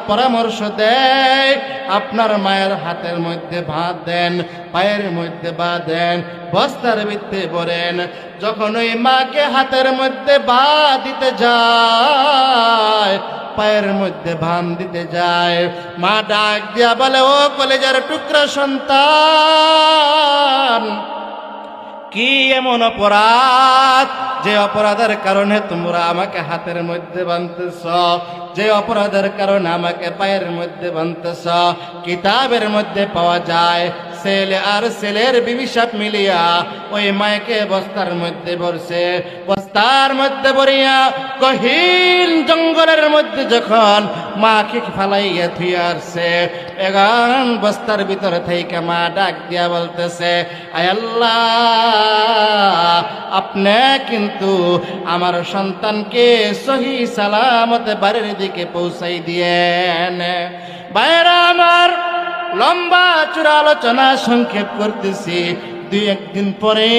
পরামর্শ দেয়, আপনার মায়ের হাতের মধ্যে ভাত দেন, পায়ের মধ্যে ভাত দেন, বস্তার ভিতরে ভরেন। যখন ওই মাকে হাতের মধ্যে ভাত দিতে যায়, পায়ের মধ্যে ভান দিতে যায়, মা ডাক দিয়া বলে, ও কলেজার টুকরা সন্তান, কি এমন অপরাধ যে অপরাধের কারণে তোমরা আমাকে হাতের মধ্যে বাঁধতেছ, যে অপরাধের কারণে আমাকে পায়ের মধ্যে বাঁধতেছ? কিতাবের মধ্যে পাওয়া যায় ছেলে আর ছেলের বিবিসাপ মিলিয়া ওই মায়কে বস্তার মধ্যে ভরছে। বস্তার মধ্যে ভরিয়া গহীন জঙ্গলের মধ্যে যখন মাকে ফালাইয়া থুইয়া আসছে, এখন বস্তার ভিতরে থেকে মা ডাক দিয়া বলতেছে, আয় আল্লাহ, আপনি কিন্তু আমার সন্তানকে সহি সালামতে বাড়ির দিকে পৌঁছাই দিয়েন। বাইরা আমার, লম্বা চূড়া আলোচনা সংক্ষেপ করতেছি। দুই একদিন পরে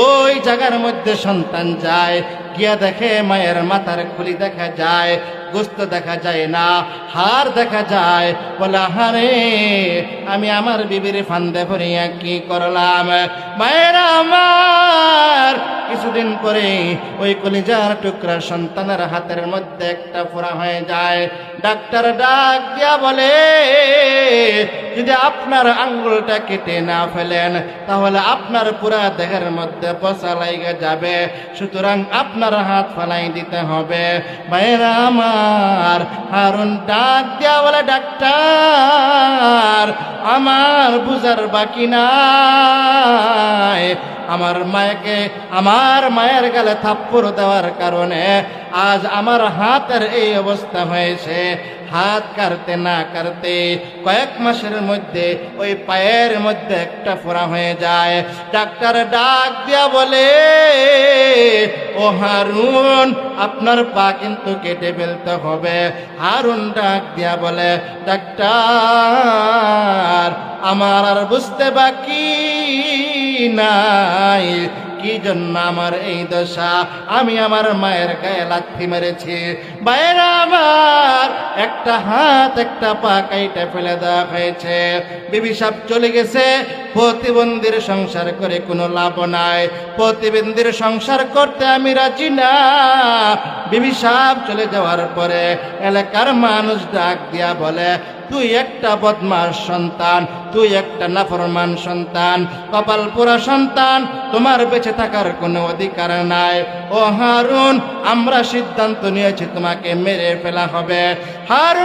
ওই জায়গার মধ্যে সন্তান যায়, গিয়া দেখে মায়ের মাথার খুলি দেখা যায়, গোস্ত দেখা যায় না, হাড় দেখা যায়। বলে, হারে, আমি আমার বিবির ফান্দে ভরিয়া কি করলাম? মায়েরা আমার, কিছুদিন পরে ওই কলিজার টুকরা সন্তানের হাতের মধ্যে একটা ফোঁড়া হয়ে যায়। ডাক্তার ডাক দিয়া বলে, যদি আপনার আঙ্গুলটা কেটে না ফেলেন তাহলে আপনার পুরা দেহের মধ্যে পচা লাইগা যাবে, সুতরাং আপনার হাত ফালাই দিতে হবে। মায়েরা আমার, হারুন ডাক দিয়া বলে, ডাক্তার, আমার বুঝার বাকি নাই, আমার মায়েকে, আমার মায়ের গালে থাপ্পড় দেওয়ার কারণে আজ আমার হাতের এই অবস্থা হয়েছে। হাত কাটতে না কাটতে কয়েক মাসের মধ্যে ওই পায়ের মধ্যে একটা ফোঁড়া হয়ে যায়। ডাক্তার ডাক দিয়া বলে, ও হারুন, আপনার পা কিন্তু কেটে ফেলতে হবে। হারুন ডাক দিয়া বলে, ডাক্তার, আমার আর বুঝতে বাকি নাই কি জন্য আমার এই দশা। আমি আমার মায়ের গায়ে লাথি মেরেছি। বাইরে আমার একটা হাত একটা পা কাইটা ফেলে দেওয়া হয়েছে। বিবি সাহেব চলে গেছে। প্রতিবন্ধীর সংসার করে কোনো লাভ নাই, প্রতিবন্ধীর সংসার করতে আমি রাজি না। বিবি সাহেব চলে যাওয়ার পরে এলাকার মানুষ ডাক দিয়া বলে, তুই একটা বদমাস সন্তান, তুই একটা নাফরমান সন্তান, কপাল পোড়া সন্তান, তোমার বেঁচে থাকার কোনো অধিকার নাই। ও হারুন, আমরা সিদ্ধান্ত নিয়েছি তোমাকে মেরে ফেলা হবে। হারুন